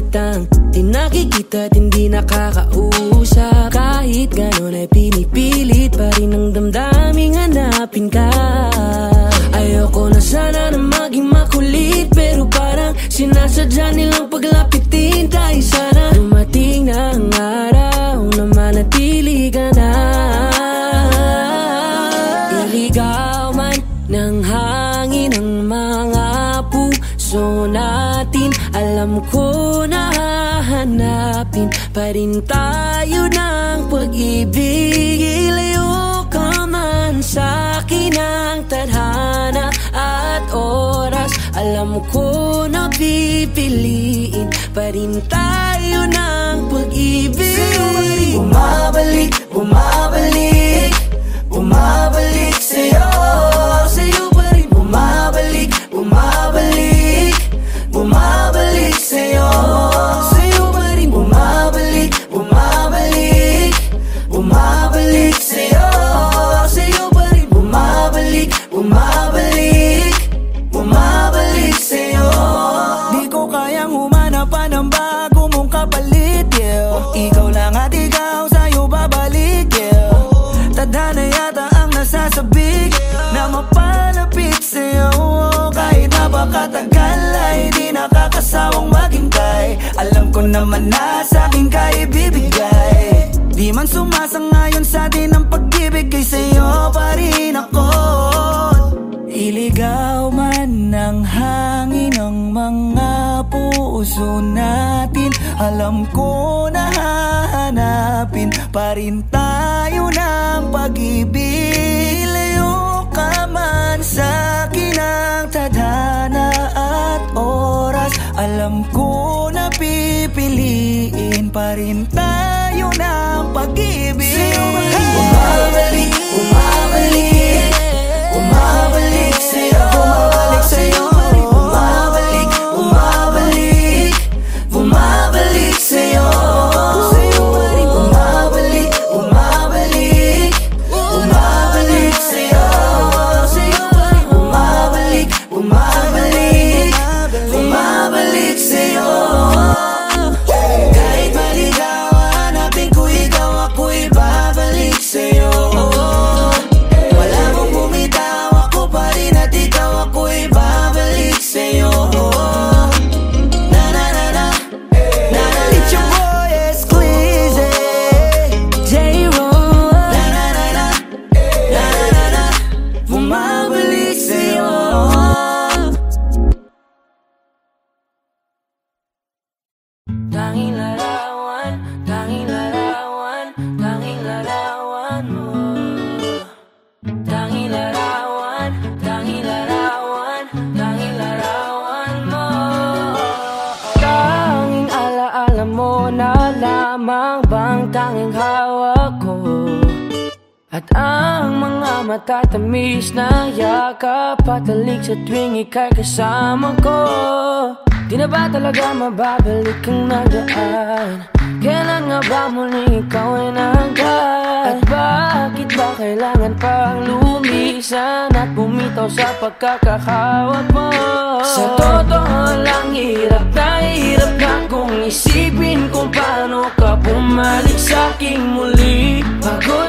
kitang di nakikita at hindi nakakausap. Kahit ganon ay pinipilit pa rin ang damdaming hanapin ka. Ayoko na sana na maging makulit, pero parang sinasadya nilang paglapitin tayo. Sana dumating na ang araw na manatili ka na. Iligaw man ng hangin ang mga puso natin, alam ko na hahanapin pa rin tayo ng pag-ibig. Ilayo ka man sa'kin ang tadhana at oras, alam ko na pipiliin pa rin tayo ng pag-ibig. Bumabalik, bumabalik, bumabalik sa'yo, sa'yo pa rin. Bumabalik, bumabalik, bumabalik sa'yo, sa'yo pa rin. Bumabalik, bumabalik, bumabalik sa'yo, sa'yo pa rin. Bumabalik, bumabalik, bumabalik sa'yo. Di ko kayang humanap pa ng bago mong kapalit, yeah. Ikaw lang at ikaw, sa'yo babalik, yeah. Tadhana yata ang nasasabik na mapalapit sa'yo. Kahit napakatagal ay di nakakasawang maghintay. Alam ko naman na sa'kin ka ibibigay. Di man sumasangayon sa'tin ang pag-ibig, kay sa'yo pa rin ako. Iligaw man ng hangin ang mga puso natin, alam ko na hahanapin pa rin tayo ng pag-ibig. Ilayo ka man sa'kin ang tadhana at oras, alam ko na pipiliin pa rin tayo ng pag-ibig. Bumabalik, bumabalik, bumabalik sa'yo, bumabalik sa'yo. Bumabalik, bumabalik, bumabalik sa'yo, sa'yo pa rin. Bumabalik, bumabalik, bumabalik sa'yo, sa'yo pa rin. Bumabalik, bumabalik, bumabalik sa'yo. Kahit maligaw, hanapin ko ikaw, ako'y babalik sa'yo. Wala mong bumitaw, ako pa rin at ikaw, ako'y babalik sa'yo. Na na na na, na na. It's your boy Esclize, J-Roll. Na na na na, na na na, bumabalik sa'yo. Tanging larawan, tanging larawan, tanging larawan mo. Tanging larawan, tanging larawan, tanging larawan mo. Tanging alaala mo na lamang bang tanging hawak ko, at ang mga matatamis na yakap patalik sa tuwing ika'y kasama ko. Di na ba talaga mababalik ang nagdaan? Kailan nga ba muling ikaw ay nangkat? At bakit ba kailangan pang lumisan at bumitaw sa pagkakahawak mo? Sa totoo lang, hirap na kung isipin kung paano ka bumalik sa'king muli. Pagod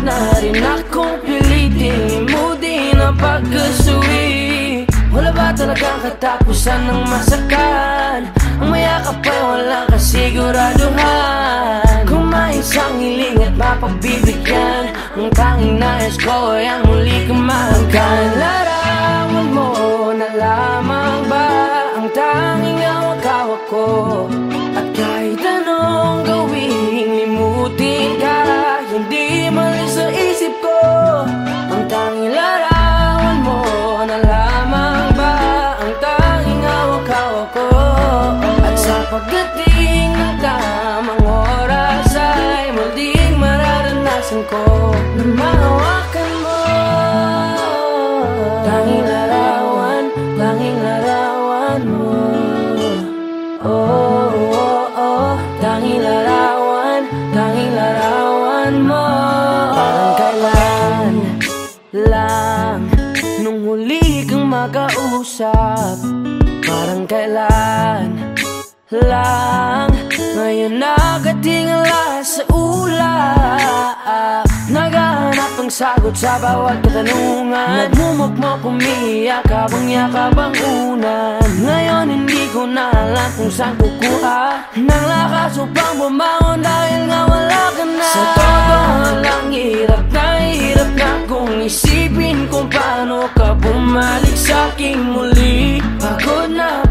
na rin akong pilitin, limutin ang pagkasuwi. Wala ba talagang katapusan ng masakan? Ang mayakap ay walang kasiguraduhan. Kung may isang hiling at mapagbibigyan, ang tanging nais ko ay ang muli kang mahanggan. Larawan mo na lamang ba ang tanging hawak-hawak ko? At kahit anong gawing limutin ka, hindi malis sa isip ko. Ang tanging larawan mo na lamang ba ang tanging hawak-hawak ko? At sa pagdating ng tamang oras ay muling mararanasan ko na mahawakan mo. Tanging larawan, tanging larawan mo. Oh, oh, oh, tanging larawan, tanging larawan mo. Parang kailan lang nung huli kang makausap, parang kailan lang. Ngayon nakatingala sa ulap, naghahanap ng sagot sa bawat katanungan. Nagmumukmok, umiiyak habang yakap ang unan. Ngayon hindi ko na alam kung saan kukuha ng lakas upang bumangon dahil nga wala ka na. Sa totoo lang, hirap na kung isipin kung paano ka bumalik sa'king muli.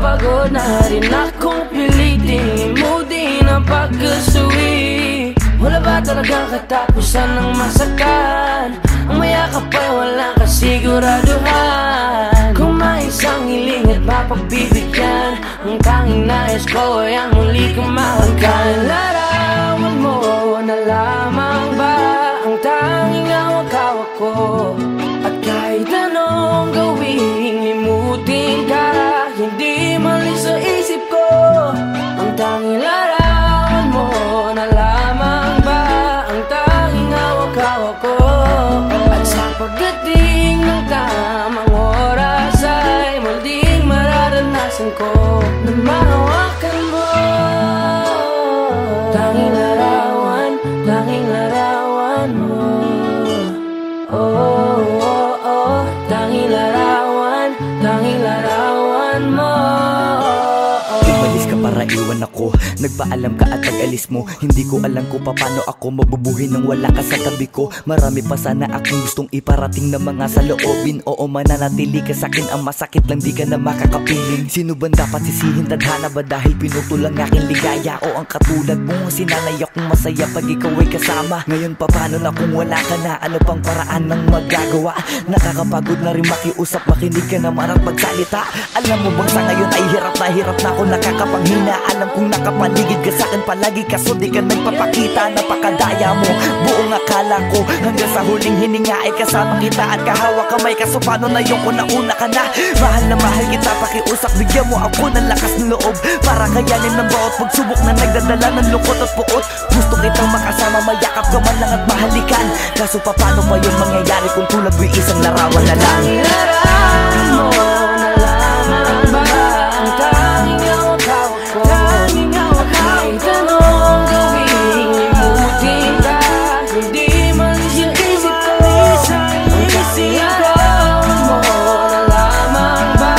Pagod na rin akong pilitin limutin ang pagkasuwi. Wala ba talagang katapusan ng masakan? Ang mayakap ay walang kasiguraduhan. Kung may isang hiling at mapagbibigyan, ang tanging nais ko ay ang muli kang mahanggan. Larawan mo na lamang ba ang tanging hawak-hawak ko? At kahit anong gawin, limutin ka, hindi mali sa isip ko. Ang tanging larawan mo na lamang ba ang tanging hawak-hawak ko? At sa pagdating ng tamang oras ay muling mararanasan ko na mahawakan mo. Tanging larawan mo. Oh, oh, oh. Tanging larawan mo. Umalis ka para iwan ako, nagpaalam ka at pag-alis mo. Hindi ko alam kung paano ako mabubuhay nang wala ka sa tabi ko. Marami pa sana akong gustong iparating na mga saloobin. Oo, mananatili ka sa'kin, ang masakit lang di ka na makakapiling. Sino ba dapat sisihin, tadhana ba dahil pinutol ang aking ligaya? O ang katulad mo, sinanay akong masaya pag ikaw ay kasama. Ngayon pa paano na kung wala ka na? Ano pang paraan ng magagawa? Nakakapagod na rin makiusap, makinig ka naman at magsalita. Alam mo bang sa ngayon ay hirap na ako nakakapanghina. Alam kong nakapaligid ka sa'kin palagi, kaso di ka nagpapakita. Napakadaya mo, buong akala ko hanggang sa huling hininga ay kasama kita at kahawak kamay. Kaso paano na yung kung nauna ka na? Mahal na mahal kita, pakiusap, bigyan mo ako ng lakas ng loob para kayanin ng bawat pagsubok na nagdadala ng lungkot at puot. Gusto kitang makasama, mayakap ka man lang at mahalikan. Kaso paano pa yung mangyayari kung tulad mo'y isang larawan na lang? Larawan mo na lamang ba ang tanging hawak-hawak ko? Kahit anong gawin, limutin ka, hindi malis yung isip ko. Ang tanging larawan mo na lamang ba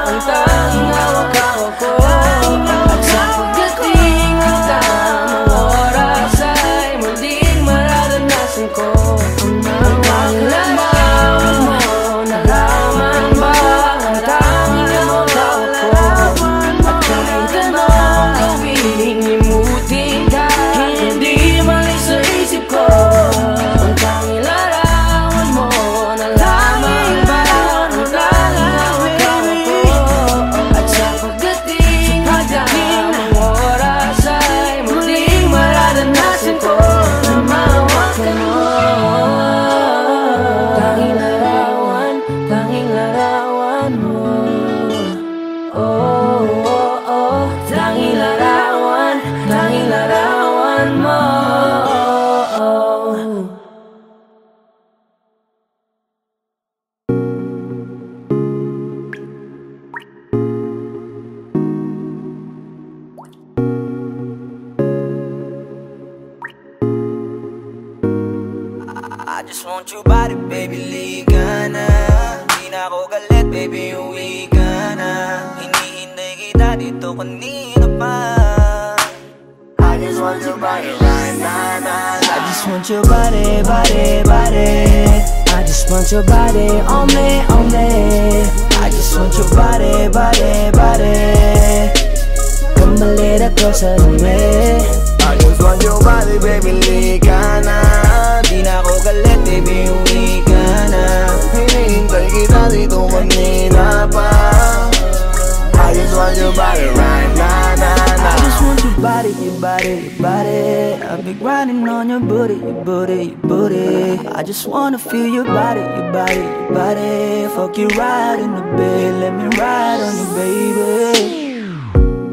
ang tanging hawak-hawak ko? At sa pagdating ng tamang oras ay muling mararanasan ko ang tanging larawan mo na lamang ba ang tanging hawak-hawak ko? At kahit anong gawin, limutin ka, hindi mali sa isip ko. Ang tanging larawan mo na lamang ba ang tanging hawak-hawak ko? At sa pagdating ng tamang oras ay muling mararanasan ko na mahawakan mo. Tanging larawan mo. Oh, oh, oh. Tanging larawan mo. I just want your body, baby, liga na. Di na ako galit, baby, uwi ka na. Hinihintay kita dito kanina pa. I just want your body right now. I just want your body, body, body. I just want your body on me, on me. I just want your body, body, body. Come a little closer to me. I just want your body, baby, liga na. Di na ako galit, baby, uwi ka na. Hinihintay kita dito kanina pa. I just want your body right now, I just want your body, your body. I've been grinding on your booty, your booty. I just wanna feel your body, your body. Fuck you right in the bed, let me ride on you, baby.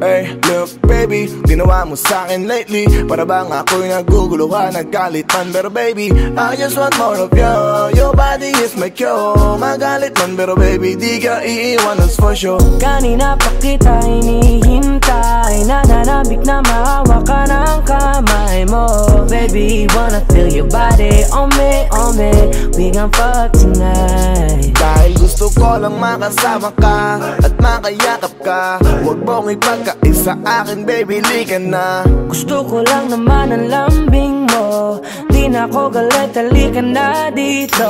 Hey, look baby, ginawa mo sa'kin lately para bang ako'y naguguluhan, naggalit man. Pero baby, I just want more of you. Your body is my cure. Magalit man pero baby, di ka iiwan, that's for sure. Kanina pa kita hinihintay, nananabik na mahawa ka ng kamay mo. Baby, wanna feel your body on me, on me. We gon' fuck tonight. Dahil gusto ko lang makasama ka at makayakap ka. Huwag mong ipagkaisa akin baby, lika na. Gusto ko lang naman ang lambing mo. Di na ako galit, halika na dito.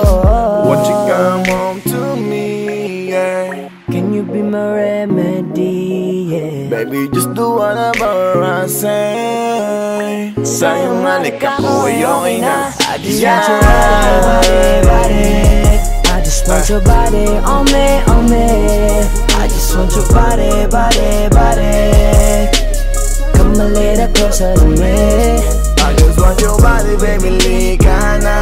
Won't you come home to me, yeah. Can you be my remedy, yeah. Baby, just do whatever I say. Sa'yong halik ako ay okay na. I just want your body, body. I just want your body on me, on me. I just want your body, body, body. Come a little closer to me. I just want your body, baby, lika na.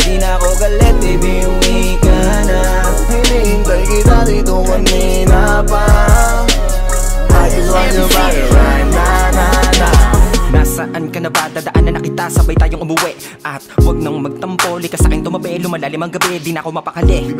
Di na ako galit, baby, uwi ka na. Hinihintay kita dito kanina pa. I just want your body right na, na, na. Nasaan ka na ba? Dadaanan na kita, sabay tayong umuwi. At wag nang magtampo, lika sa'kin tumabi. Lumalalim ang gabi, di na ako mapakali.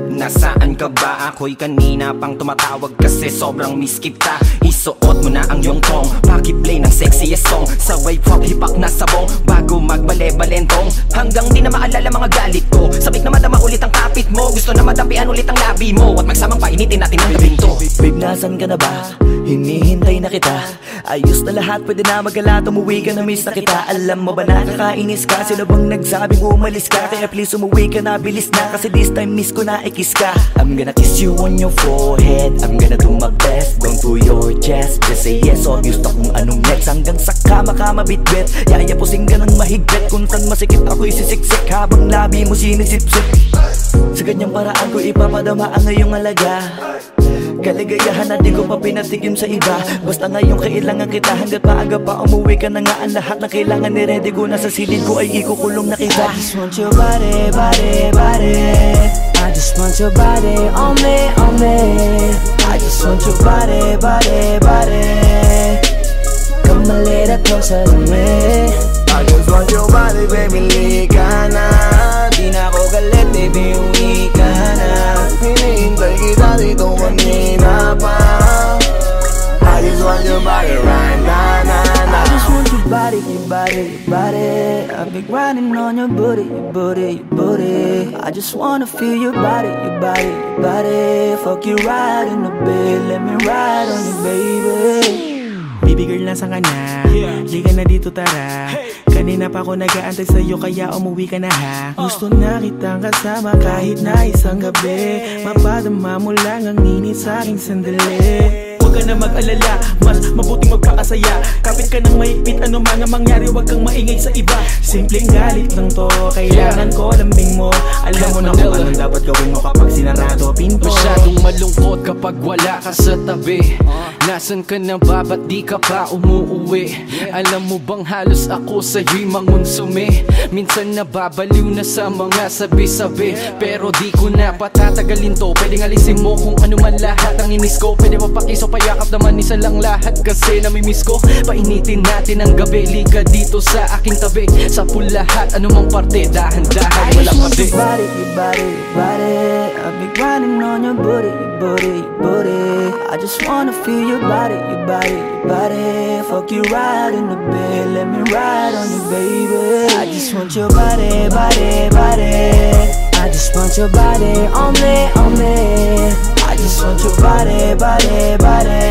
Nasaan ka ba? Ako'y kanina pang tumatawag kasi sobrang miss kita. Isuot mo na ang iyong tong, pakiplay ng sexiest song. Sa wave hop, hipak na sabong, bago magbale-balentong. Hanggang di na maalala mga galit ko. Sabik na madama ulit ang kapit mo. Gusto na madampian ulit ang labi mo. At magsamang painitin natin ang gabing to. Babe, nasan ka na ba? Hinihintay na kita. Ayos na lahat, pwede na magala. Umuwi ka na, miss na kita. Alam mo ba nakakainis ka? Sino bang nagsabing umalis ka? Kaya please umuwi ka na, bilis na. Kasi this time miss ko na ikis ka. I'm gonna kiss you on your forehead. I'm gonna do my best, down to your chest. Just say yes, obvious na kung anong next. Hanggang sa kama ka mabitbit. Yayapusing ka ng mahigpit. Kung saan masikip ako'y sisiksik habang labi mo sinisipsip. Sa ganyang paraan ko ipapadama ang ngayong alaga. Kaligayahan na di ko pa pinatigim sa iba. Basta ngayon kailangan kita. Hanggat maaga pa umuwi ka na nga. Ang lahat na kailangan ni-ready ko. Nasa silid ko ay ikukulong na kita. I just want your body, body, body. I just want your body on me, on me. I just want your body, body, body. Come a little closer to me. I just want your body, baby, lika na. Di na ako galit, baby, uwi ka na. Hinihintay kita dito kanina pa. I just want your body right na, na, na. I just want your body, your body, your body. I've been grinding on your booty, your booty, your booty. I just wanna feel your body, your body, your body. Fuck you right in the bed, let me ride on you, baby. Baby girl, nasan ka na? Liga na dito, tara. Kanina pa ako nag-aantay sa'yo, kaya umuwi ka na ha. Gusto na kitang kasama kahit na isang gabi. Mapadama mo lang ang init sa'king sandali. Huwag ka na mag-alala, mas mabuting magpakasaya. Kapit ka ng mahigpit, ano man ang mangyari, huwag kang maingay sa iba. Simpleng galit lang to, kailangan ko lambing mo. Alam mo na kung anong dapat gawin mo kapag sinarado pinto. Masyadong malungkot kapag wala ka sa tabi. Nasaan ka na ba? Ba't di ka pa umuuwi? Alam mo bang halos ako sa'yo'y mangonsume. Minsan nababaliw na sa mga sabi-sabi, pero di ko na patatagalin to. Pwedeng alisin mo kung ano man lahat ang inis ko. Pwede mapakiso, payakap naman isa lang lahat. Kasi namimiss ko, painitin natin ang gabi. Liga dito sa aking tabi, sa pool lahat, anumang parte, dahan-dahan, wala pa di. Your body, your body, your body. I've been grinding on your booty, your booty, your booty. I just wanna feel your body, your body, your body. Fuck you right in the bed, let me ride on you, baby. I just want your body, body, body. I just want your body on me, on me. I just want your body, body, body.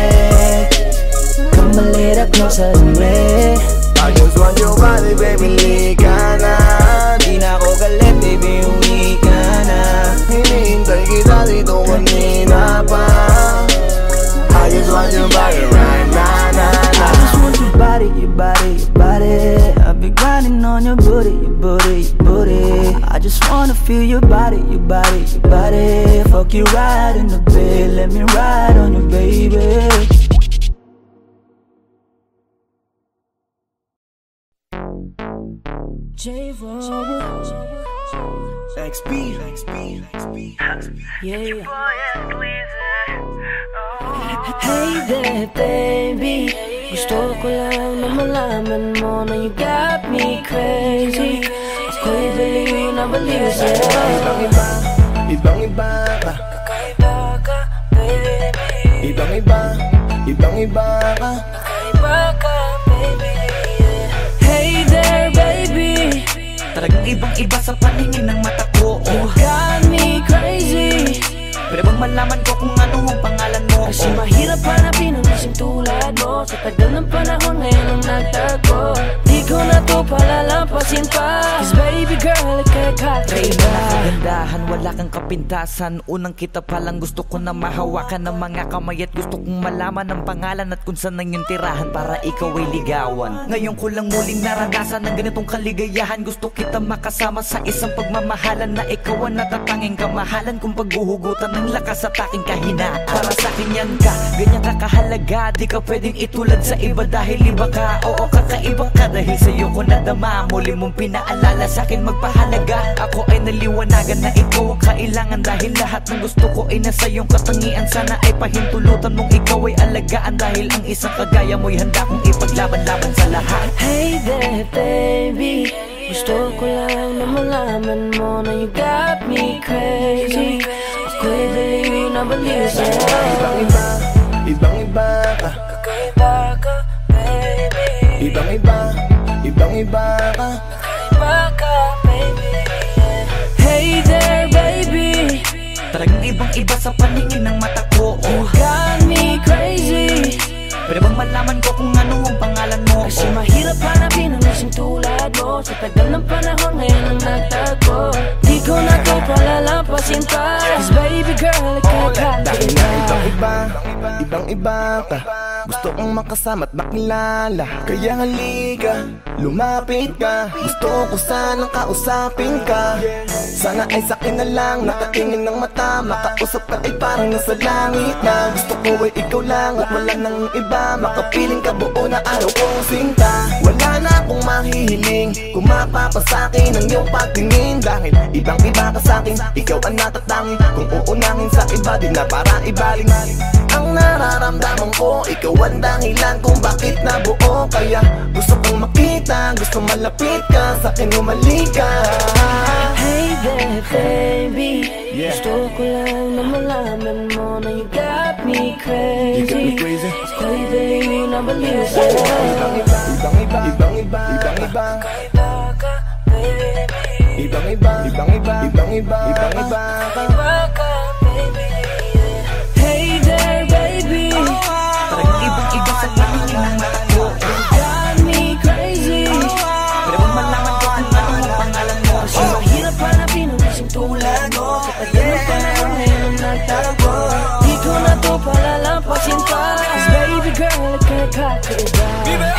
Come a little closer to me. I just want your body, baby, lika na. Di na ako galit, baby, uwi ka na. Hinihintay kita dito kanina pa. I just want your body right na, na, na. I just want your body, your body, your body. I've been grinding on your booty, your booty, your booty. I just wanna feel your body, your body, your body. Fuck you right in the bed, let me ride on you, baby. XB, XB, XB. Yeah. Hey there baby, gusto ko lang na malaman mo na you got me crazy. Ako'y baliw na baliw sa'yo. Ibang-iba, ibang-iba ka. Kakaiba ka baby, Ibang-iba, ibang-iba ka. kakaiba ka baby. Hey there baby, Talagang ibang-iba sa paningin ng mata ko. you got me crazy. Pwede bang malaman ko kung ano ang pangalan mo? Kasi mahirap hanapin ang isang tulad mo. Sa tagal ng panahon ngayon ang nagtago. Di ko na to palalampasin pa. Cause baby girl, ika'y kakaiba. Kagandahan, wala kang kapintasan. Unang kita pa lang gusto ko na mahawakan ng mga kamay. At gusto kong malaman ang pangalan at kung saan ang iyong tirahan para ikaw ay ligawan. Ngayon ko lang muling naranasan ng ganitong kaligayahan. Gusto kita makasama sa isang pagmamahalan na ikaw ang natatanging kamahalan kung paghuhugutan ng lakas at aking kahinaan. Para sa akin yan ka, ganyan ka kahalaga. Di ka pwedeng itulad sa iba dahil iba ka. Oo, kakaiba ka dahil sa'yo ko nadama. Muli mong pinaalala sa akin magpahalaga. Ako ay naliwanagan na ikaw ang kailangan. Dahil lahat ng gusto ko ay nasa iyong katangian. Sana ay pahintulutan mong ikaw ay alagaan. Dahil ang isang kagaya mo'y handa kong ipaglaban-laban sa lahat. Hey there baby, gusto ko lang na malaman mo na you got me crazy. Ako'y baliw na baliw sa'yo. Ibang-iba, ibang-iba ka. Kakaiba ka baby, Ibang-iba, ibang-iba ka. kakaiba ka baby. Hey there baby, Talagang ibang-iba sa paningin ng mata ko. you got me crazy. Pwede bang malaman ko kung ano ang pangalan mo? Kasi mahirap hanapin ang isang tulad mo. Sa tagal ng panahon ngayon ang nagtago. Di ko na to palalampasin pa. Cause baby girl, ika'y Dahil na kakaiba. ibang-iba, ibang-iba ka. Gusto kong makasama at makilala. Kaya halika, lumapit ka. Gusto ko sanang kausapin ka. Sana ay sakin na lang, nakatingin ng mata. Makausap ka ay parang nasa langit na. Gusto ko ay ikaw lang at wala nang iba. Makapiling ka buo na araw kong sinta. Wala na akong mahihiling kung mapapasakin ang iyong pagtingin. Dahil ibang-iba ka sa'kin, ikaw ang natatangi. Kung uunangin sa iba, di na para ibaling. Ang nararamdaman ko, ikaw ang dahilan kung bakit nabuo. Kaya gusto kong makita, gusto malapit ka, sa'kin umalik ka. Hey there baby, gusto ko lang na malaman mo na you got me crazy. You got me crazy. Ako'y baliw na baliw sa'yo. Ibang-iba, ibang-iba, ibang-iba, ibang-iba. Kakaiba ka baby, Ibang-iba, ibang-iba, ibang-iba, ibang-iba ka. kakaiba ka baby. Hey there baby, Talagang ibang-iba sa paningin ng mata ko. you got me crazy. Pwede bang malaman ko kung ano ang pangalan mo? Kasi mahirap hanapin ang isang tulad mo. Sa tagal ng panahon ngayon ang nagtago. Di ko na to palalampasin pa. Cause baby girl, ika'y kakaiba.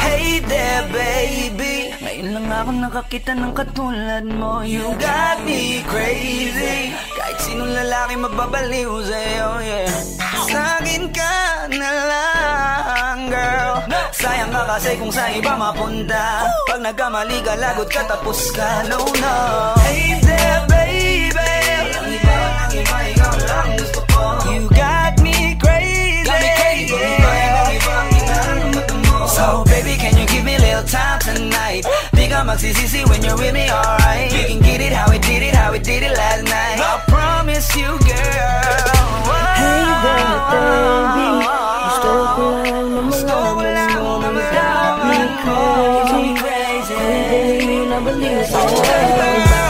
Hey there baby, ngayon lang ako nakakita ng katulad mo. You got me crazy. Kahit sinong lalaki mababaliw sa'yo, yeah. Sa'kin ka na lang, girl. Sayang ka kasi kung sa iba mapunta. Pag nagkamali ka, lagot ka, tapos ka, no, no. Hey there baby, ang iba, ikaw lang gusto ko. You got me crazy, So baby, can you give me a little time tonight? Di ka magsisisi when you're with me, alright? We can get it how we did it, last night. I promise you, girl. Hey there baby, gusto ko lang na malaman mo na you got me crazy. Ako'y baliw na baliw sa'yo.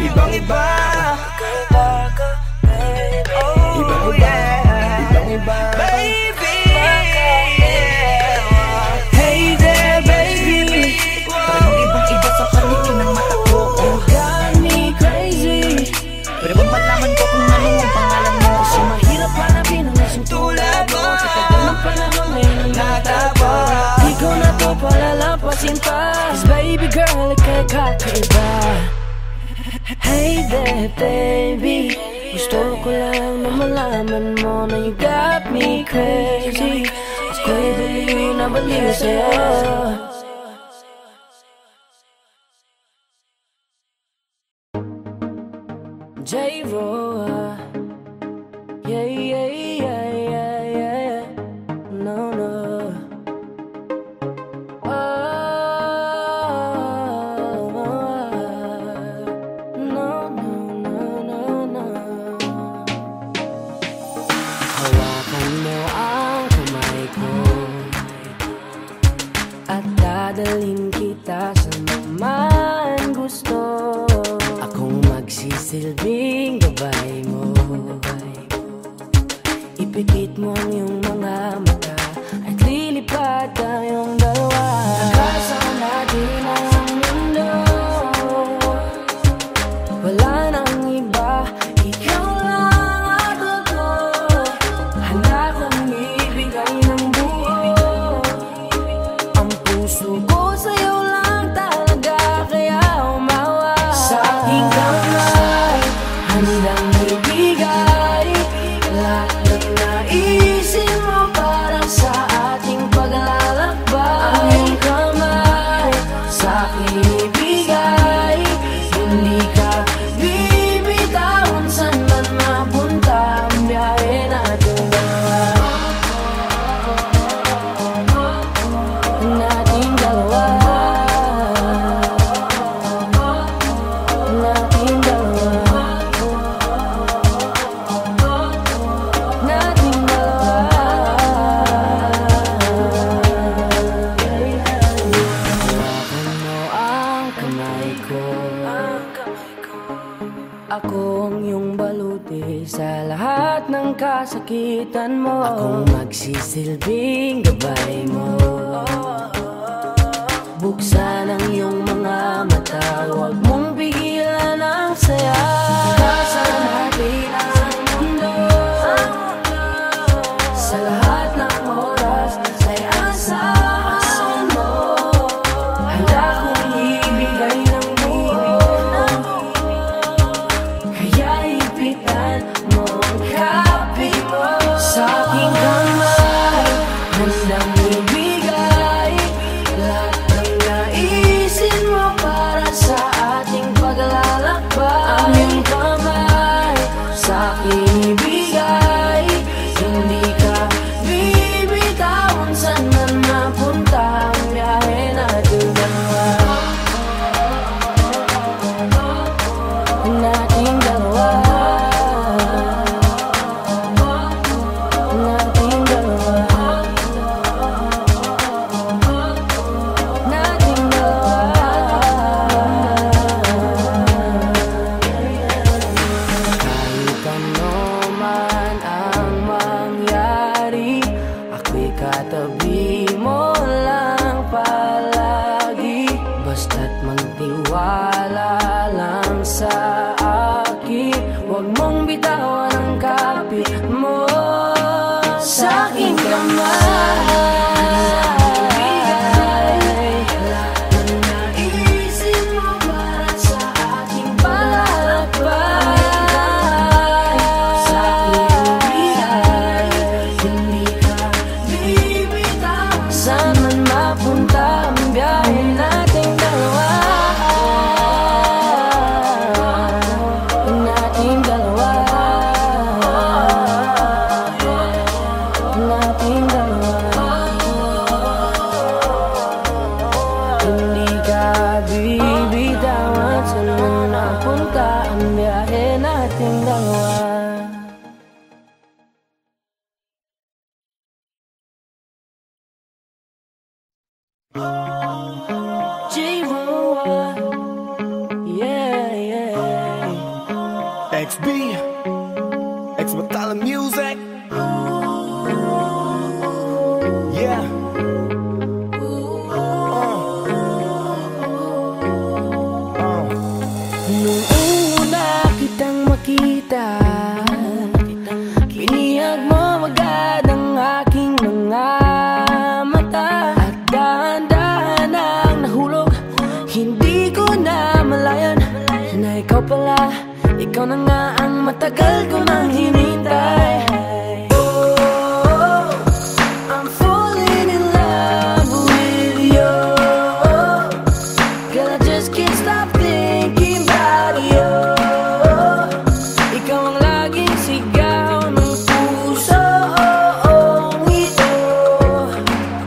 Ibang-iba, Kakaiba ka baby, ibang-iba, ibang-iba. Baby, hey there baby, talagang ibang-iba sa paningin ng mata ko. you got me crazy. Pwede bang malaman ko kung ano ang pangalan mo? Kasi mahirap hanapin ang isang tulad mo. Sa tagal ng panahon ngayon ang nagtago. Di ko na to palalampasin pa. Cause baby girl, ika'y kakaiba. Hey there baby, gusto ko lang na malaman mo na you got me crazy. Ako'y baliw na baliw sa'yo. J-Ro, yeah, yeah, yeah, yeah, yeah. Dadalhin kita sa man gusto. Akong magsisilbing gabay mo. Ipikit mo ang iyong mga mata at lilipad tayong dalawa. Nagkasama natin ang mundo. Wala nang iba, ikaw lang at ako. Handa kong ibigay ng buo. Ang puso ko sa'yo lang talaga, kaya umawa. Sa aking kamay, handang ibigay lahat ng naisin mo para sa ating paglalakbay. Ang iyong kamay sa akin ibigay, hindi ka bibitawan saan man mapunta ang biyahe natin dalawa. Nating dalawa. Nating dalawa. Nating dalawa. Hawakan mo ang kamay ko. Ako ang iyong baluti sa lahat ng kasakitan mo. Akong magsisilbing gabay mo. Buksan ang iyong mga mata, huwag mong pigilan ang saya. Kasama natin ang mundo. Sa lahat ng oras ay asahan mo. Handa kong ibigay ng buo. Kaya ipitan mo ang kape mo. Sa aking kamay, handang ibigay lahat ng naisin mo para sa ating paglalakbay. Ang iyong kamay sa akin ibigay, hindi ka bibitawan saan man mapunta ang biyahe natin dalawa. Nating dalawa. Nating dalawa. Nating kahit ano man ang mangyari, ako'y katabi mo lang palagi. Basta't magtiwala lang sa akin, huwag mong bitawan ang kapit mo. Sa aking kamay, lahat ng naisin mo para sa ating paglalakbay. Sa aking bigay, hindi ka bibitawan saan man mapunta ang biyahe nating dalawa. Nating dalawa. Nating dalawa. Hindi ka bibitawan saan man napunta ang biyahe nating dalawa. J-Roa, yeah, yeah. XB, X Matala Music. Yeah. Nung una kitang makita, binihag mo agad ang aking mga mata. At dahan-dahan ang nahulog, hindi ko na malayan na ikaw pala, ikaw na nga ang matagal ko nang hinintay. Oh, I'm falling in love with you. Girl, I just can't stop thinking about you. Ikaw ang laging sigaw ng pusong ito.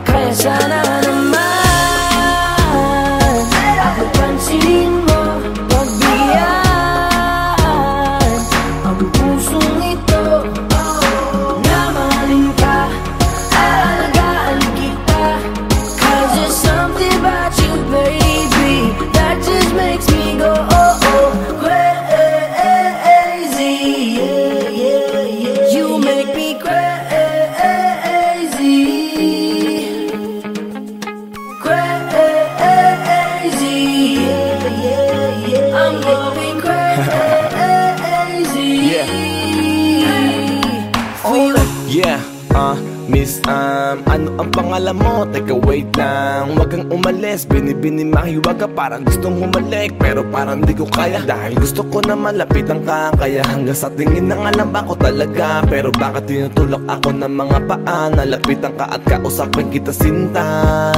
Kaya sana naman pansinin mo, pagbigyan ang puso Yeah, Miss, ano ang pangalan mo? Teka wait lang, wag kang umalis. Binibini mahiwaga parang gustong humalik, pero parang di ko kaya dahil gusto ko na malapitan ka. Kaya hanggang sa tingin na nga lang ba ko talaga, pero bakit tinutulak ako ng mga paa? Nalapitan ka at kausapin kita sinta,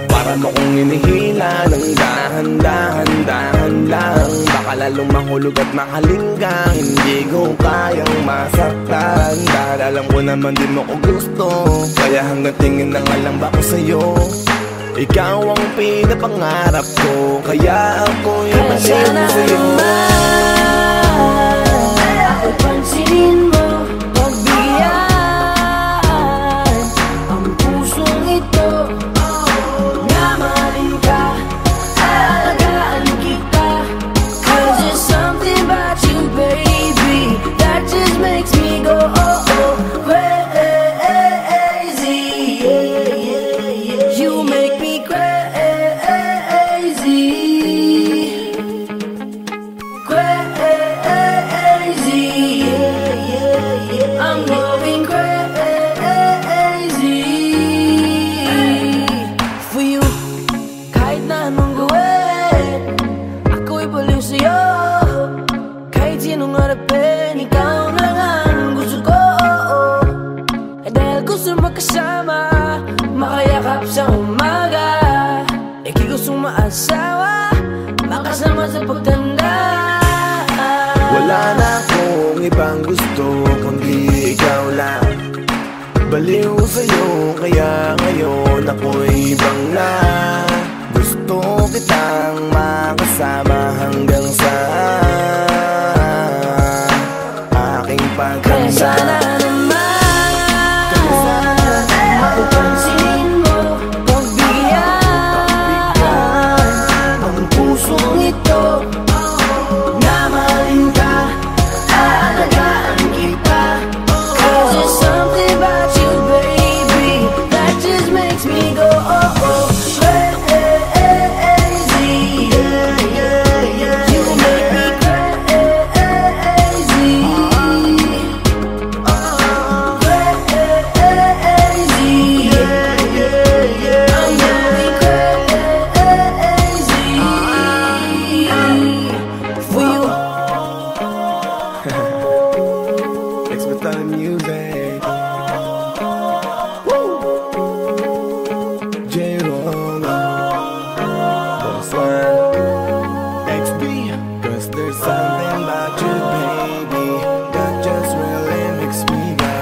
para mo kong hinihila ng dahan-dahan lang. Baka lalong mahulog at mahalinggang hindi ko kayang masaktan, dahil alam ko naman di mo ko gusto. Kaya hanggang tingin na nga lang ba ko sa'yo? Ikaw ang pinapangarap ko, kaya ako'y masin sa'yo. Ako'y pansinin mo, pagbigyan ang pusong ito. Na mahalin ka, alagaan kita. 'Cause there's something about you, baby, that just makes me go oh oh crazy. You make me crazy, crazy. I'm going crazy for you. Kahit na anong gawin, ako'y baliw sa'yo. Kahit sinong harapin, ikaw na nga ang gusto ko. Dahil gusto magkasama, makayakap sa umaga. Ika'y gustong maasawa, makasama sa pagtanda. Wala na akong ibang gusto kundi ikaw lang. Baliw sa'yo, kaya ngayon ako'y ibang na. Gusto kitang makasama hanggang sa aking Kaya pagkanda. sana naman mapapansin mo, pagbigyan ang pusong ito. Na mahalin ka, alagaan kita. 'Cause there's something about you, baby, that just makes me go oh oh crazy. You make me crazy, crazy. I'm going crazy for you. Thanks for telling music. J-Roma, Boss One, XB. 'Cause there's something about you, baby, that just really makes me go.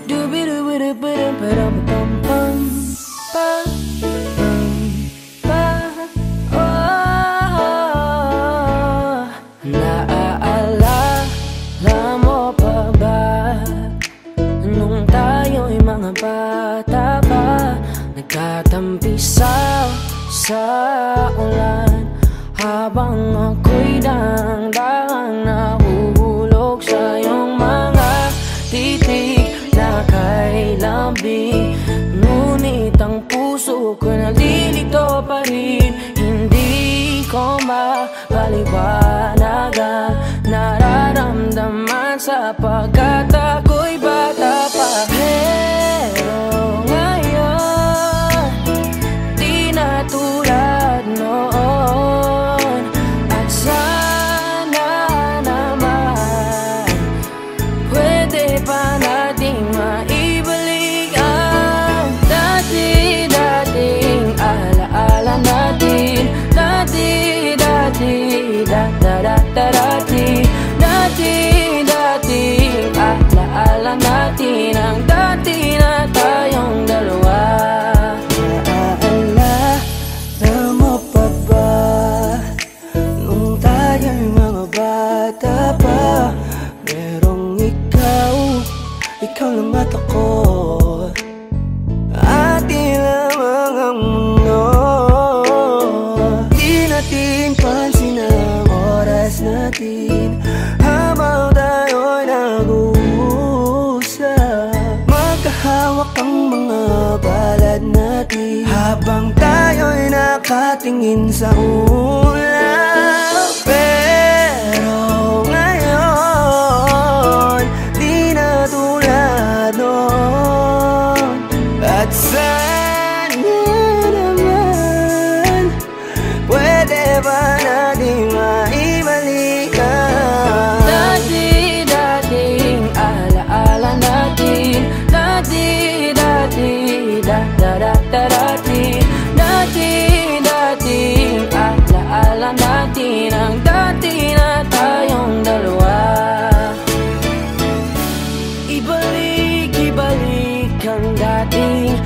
Dooby-doo-ba-doo-ba-dum-ba-dum-bum-bum. Naaalala mo pa ba nung tayo'y mga bata pa, nagkatampisaw sa ulan, habang ako'y dang-dang nahuhulog sa iyong mga titig na kay lambing. Ngunit ang puso ko nalilito pa rin, hindi ko mapaliwanag ang nararamdaman sapagkat ako'y bata pa. Pero ngayon, di na tulad noon. At sana naman pwede pa nating maibalik ang dati-dating alaala natin. Dati-dati, da-da-da-da-dati, dati-dating alaala natin. Ang dati na tayong dalawa. Naaalala mo pa ba nung tayo'y mga bata pa, merong ikaw lang at ako, atin lamang ang mundo. Di natin pansin ang oras natin habang tayo'y nag-uusap. Magkahawak ang mga balay nakatingin sa ulap. Pero ngayon, di na tulad noon. At sana naman, pwede ba natin maibalikan Dati-dating alaala natin, dati-dating da-da-da-da-dati, dati-dating alaala natin, ang dati na tayong dalawa. Ibalik ang dating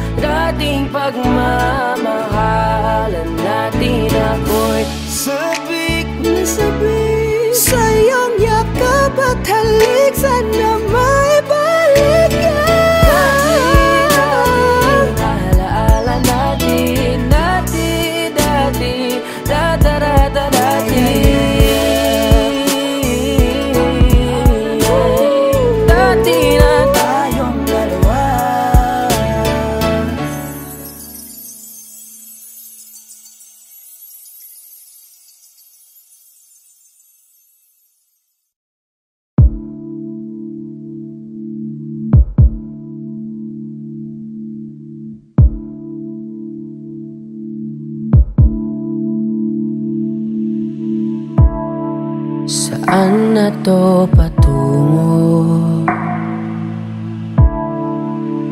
pagmamahalan natin. Ako'y sabik na sabik sa iyong yakap at halik, sana maibalik ka. alaala natin, dati-dati da-da-da-da-dati, dati na tayong dalawa. Saan na to patungo?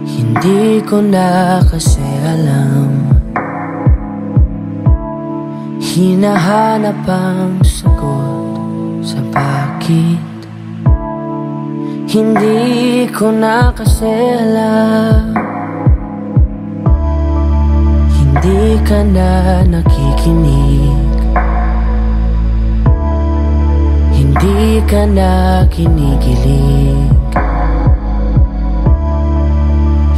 Hindi ko na kasi alam. Hinahanap ang sagot sa bakit. Hindi ko na kasi alam. Hindi ka na nakikinig. Hindi ka na kinikilig.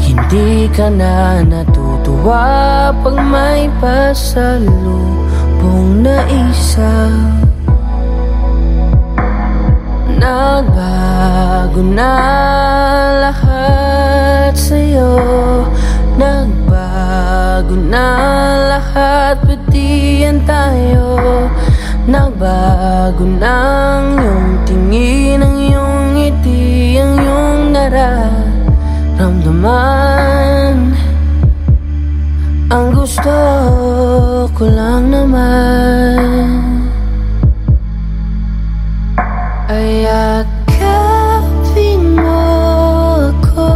Hindi ka na natutuwa pag may pasalubong na isa. Nagbago na lahat sa'yo. Nagbago na lahat, pati yan tayo. Nagbago ng iyong tingin, ang iyong ngiti, ang iyong nararamdaman. Ang gusto ko lang naman ay yakapin mo ako,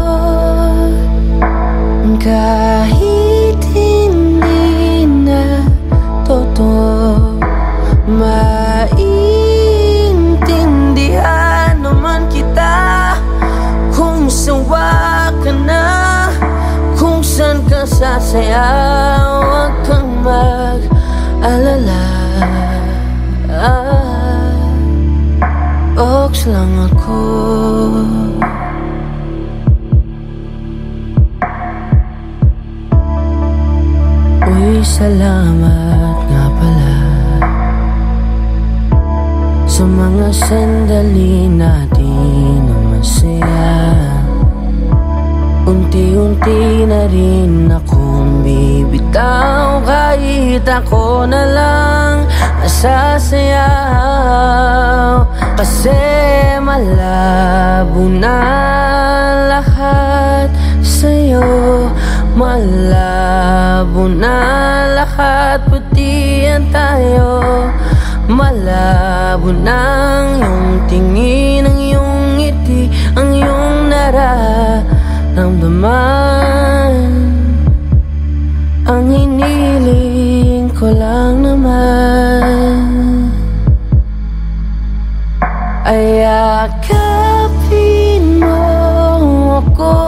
kahit hindi na totoo. Maintindihan naman kita kung sawa ka na, kung saan ka sasaya. Huwag kang mag-alala, oks lang ako. Uy, salamat nga pala sa mga sandali natin na masaya. Unti-unti na rin akong bibitaw, kahit ako na lang nasasayaw. Kasi malabo na lahat sa'yo, malabo na lahat, pati yan tayo. Malabo ng iyong tingin, ang iyong ngiti, ang iyong nararamdaman. Ang hiniling ko lang naman ay yakapin mo ako,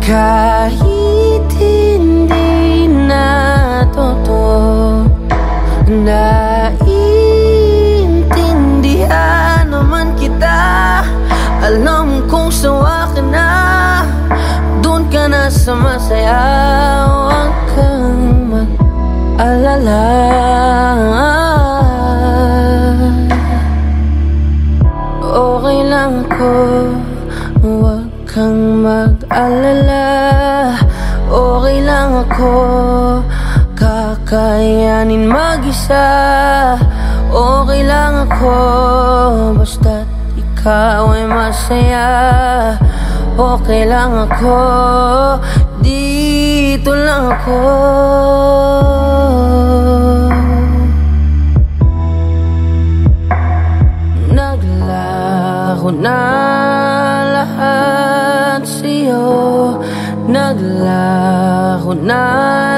kahit hindi na totoo. Naiintindihan naman kita, alam kong sawa ka na, doon ka na sa masaya. Huwag kang mag-alala, okay lang ako. Huwag kang mag-alala, okay lang ako. basta't ikaw ay masaya. Okay lang ako, dito lang ako. Naglako na lahat sa'yo, naglako na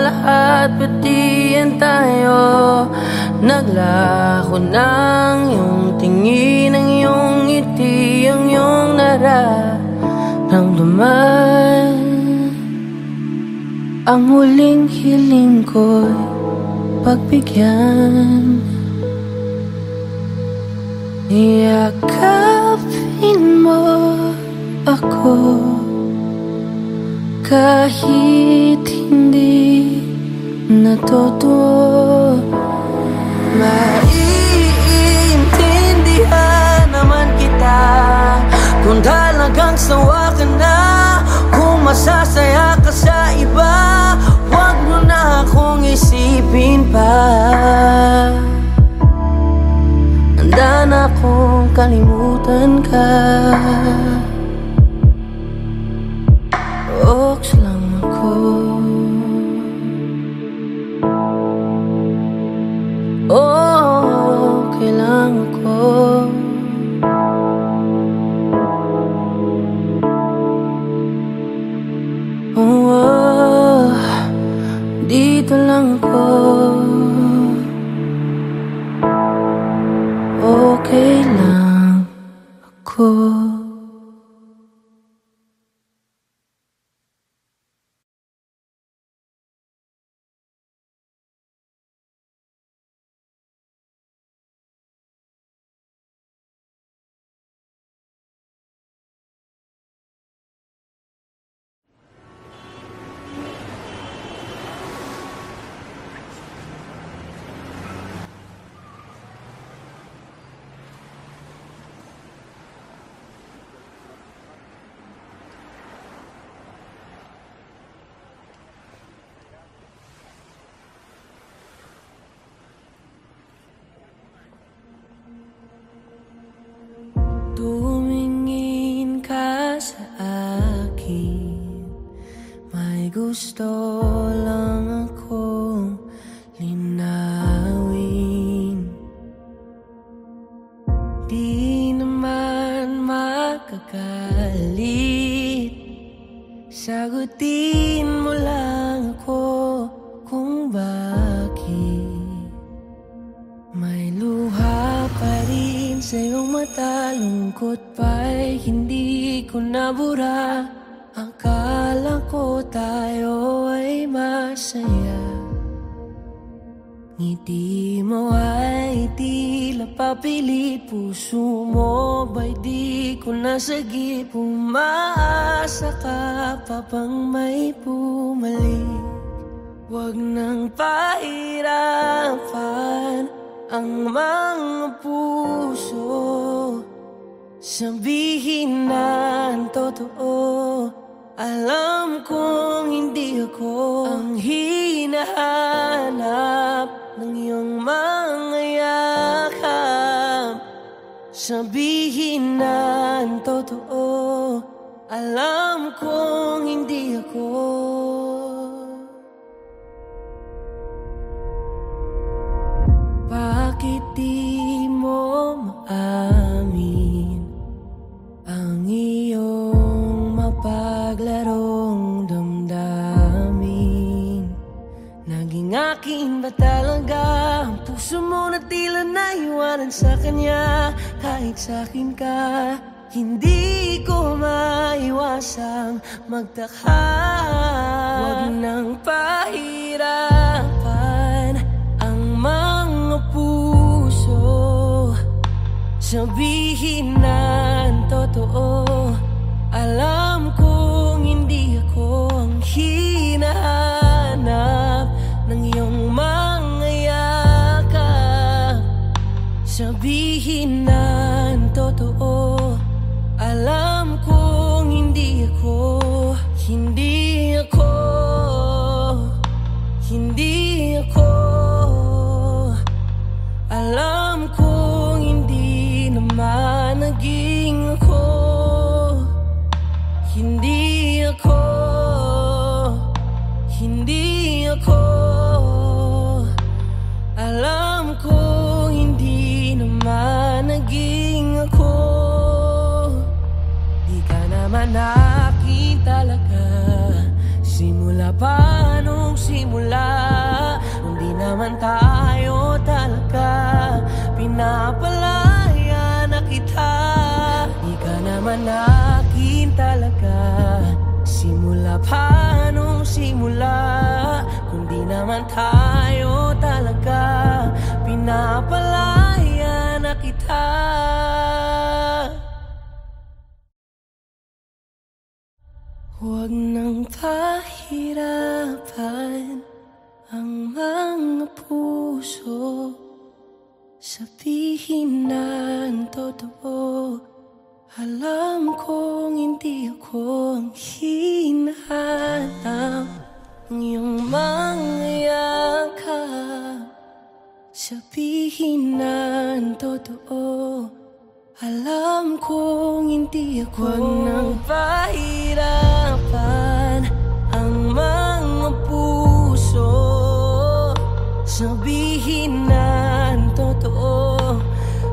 lahat, pati yan tayo. Naglako ng iyong tingin, ang iyong ngiti, ang iyong nararamdaman. Ang huling hiling ko'y pagbigyan. Yakapin mo ako kahit hindi natotoo. Maiintindihan naman kita kung talagang sawa ka na, kung masasaya ka sa iba. Huwag mo na akong isipin pa. Handa na akong kalimutan ka. Oks lang ako. Okay lang ako. Dito lang ako. Okay lang ako. Tumingin ka sa akin, may gusto lang akong linawin. Di naman makagalit, sagutin mo lang ako kung bakit may luha pa rin sa iyong mata. Lungkot pa'y hindi ko nabura. Akala ko tayo ay masaya. Ngiti mo ay tila papilit, puso mo ba'y di ko nasagip. Umaasa ka pa bang may bumalik? Huwag nang pahirapan ang mga puso. Sabihin na ang totoo. Alam kong hindi ako ang hinahanap ng iyong mga yakap. Sabihin na ang totoo. Alam kong hindi ako. Bakit di mo maamin ang iyong mapaglarong damdamin? Naging akin ba talaga ang puso mo na tila naiwanan sa kanya? Kahit sa'kin ka, hindi ko maiwasang magtaka. Huwag nang pahirapan ang mga puso. Sabihin na ang totoo. Alam kong hindi ako ang hinahanap ng iyong mga yakap. Sabihin na ang totoo. Alam kong hindi ako, hindi ako, hindi ako. Alam kong hindi naman. naman akin talaga. Simula pa nung simula, hindi naman tayo talaga. Pinapalaya na kita, di ka naman akin talaga. Simula pa nung simula, kundi naman tayo talaga. Pinapalaya na kita. Huwag nang pahirapan ang mga puso, sabihin na ang totoo. Alam kong hindi ako ang hinahanap ng iyong mga yakap. Sabihin na ang totoo. Alam kong hindi ako. Huwag nang pahirapan ang mga puso, sabihin na ang totoo.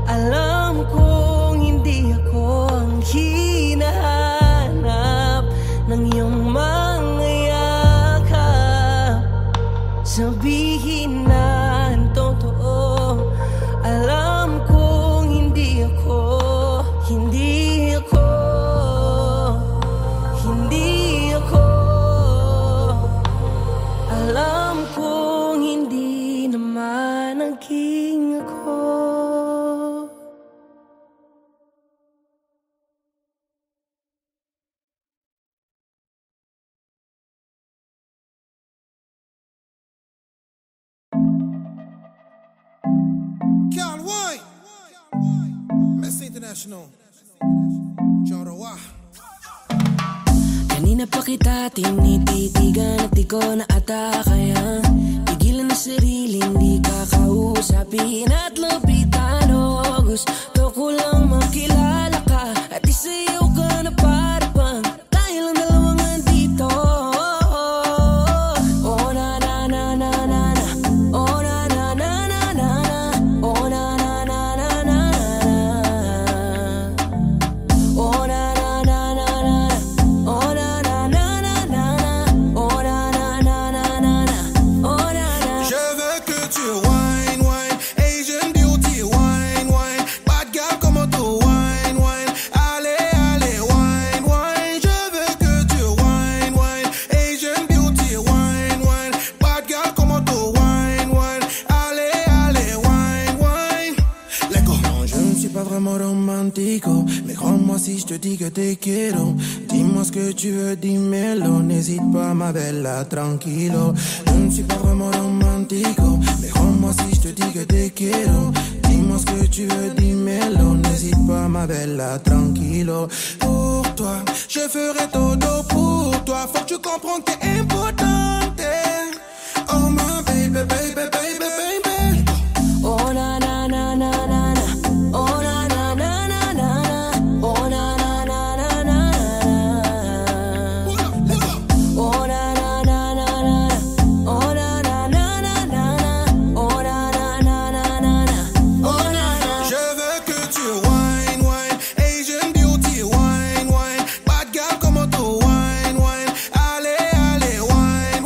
Alam kong hindi ako ang hinahanap ng iyong mga yakap. Sabihin na ang totoo. Alam kong hindi ako. Hindi ako, hindi ako. Alam kong hindi naman naging ako. Carl White, Messi International. Kanina pa kita tinititigan at di ko na atakayan. Pigilan na sariling di ka kausapin at lapitan. O gusto ko lang makilala ka at isayaw ka na para bang tayo lang dalawang andito. Oh na na na na na na, oh na na na na na na, oh na na na na na na, oh na na na na na, oh na na na na na, oh na na na na na na, oh na na. Je veux que tu wine, wine, Asian beauty, wine, wine, bad girl como tu wine, wine, allez, allez, wine, wine. Je veux que tu wine, wine, Asian beauty, wine, wine, bad girl como tu wine, wine, allez, allez, wine, wine. Let go. Non, je ne suis pas vraiment romantico, mais crois-moi si je te dis que te quiero. Dis-moi ce que tu veux, dis-moi-le, n'hésite pas ma bella, tranquilo. Je ne suis pas vraiment romantico, mais crois-moi si je te dis que te quiero. Dis-moi ce que tu veux, dis-moi-le, n'hésite pas ma bella, tranquilo. Pour toi, je ferai todo pour toi, faut que tu comprennes que t'es importante. Oh my baby, baby, baby, baby. Oh na na na na na na, oh na na na na na na, oh na na na na na na, oh na na na na na, oh na na na na na, oh na na na na na na, oh na na. Je veux que tu wine, wine, Asian beauty, wine, wine, bad girl como tu wine, wine, allez, allez, wine,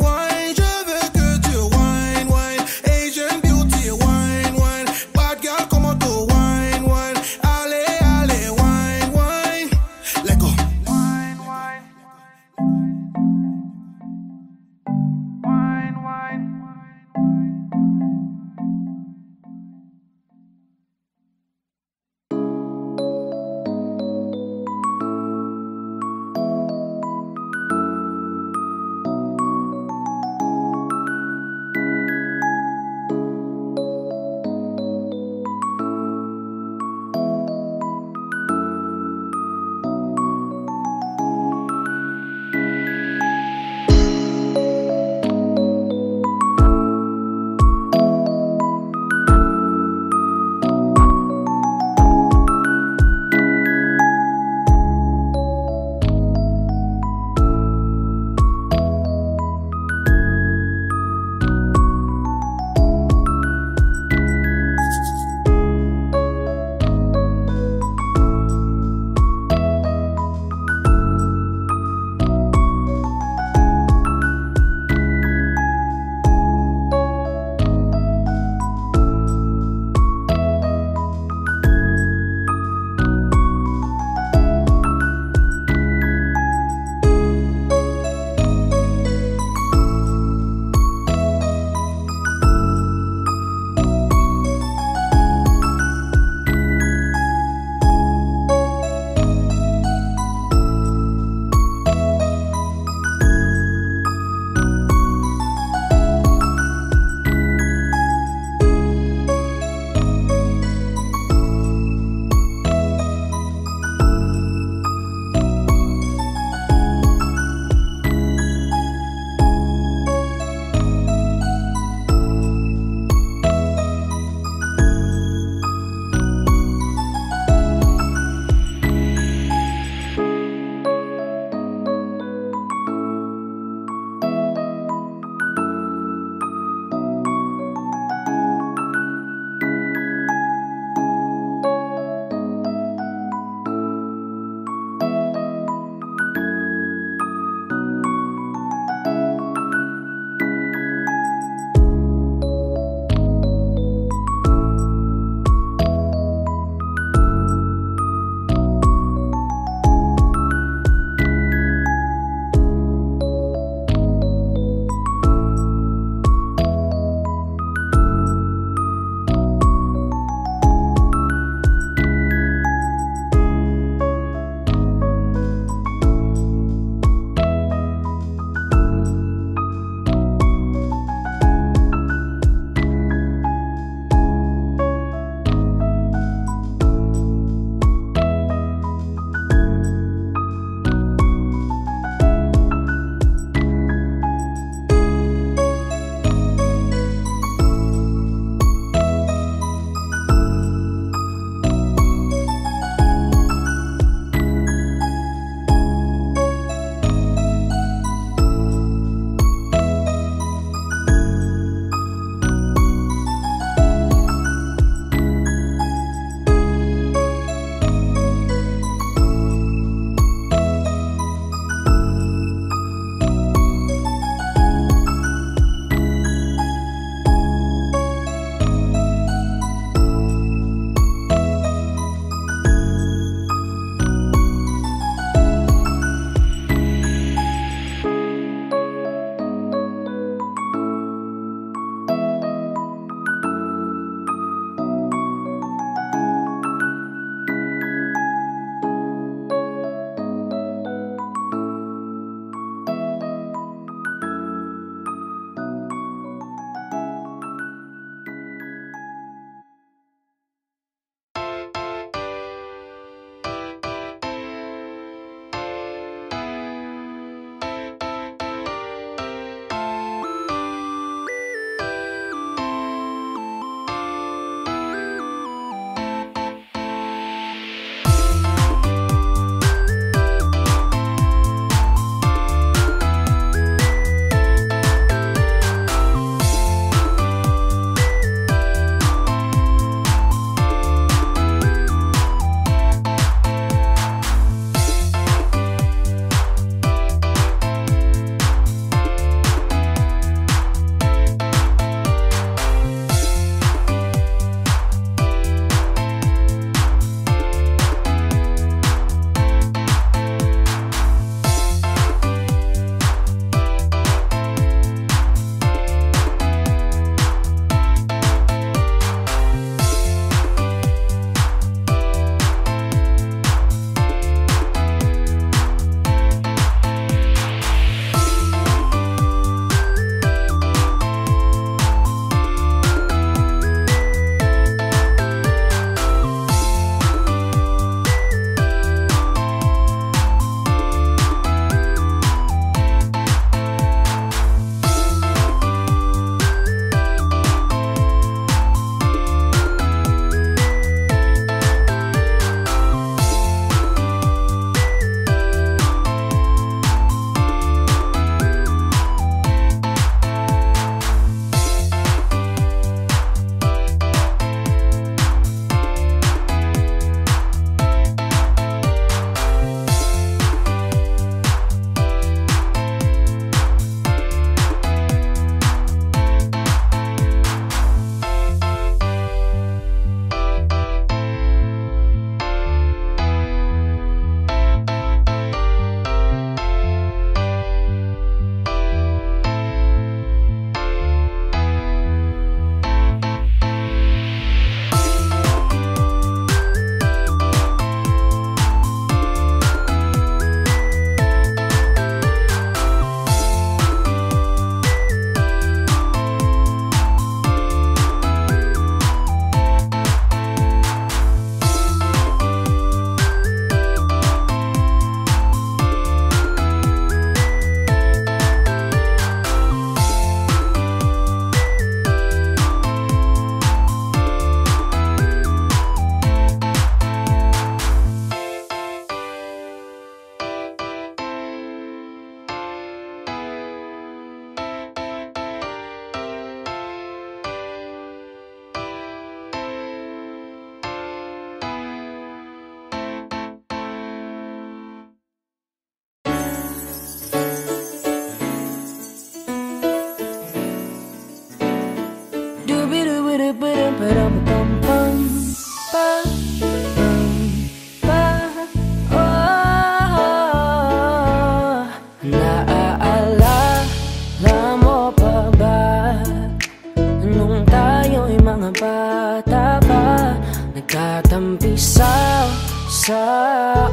Tatampisaw sa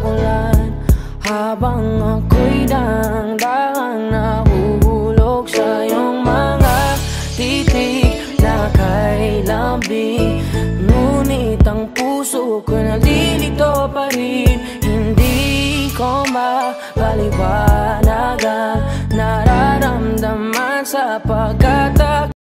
ulan habang ako'y dang-dang nahuhulog sa iyong mga titig na kay lambing. Ngunit ang puso ko nalilito pa rin, hindi ko mapaliwanag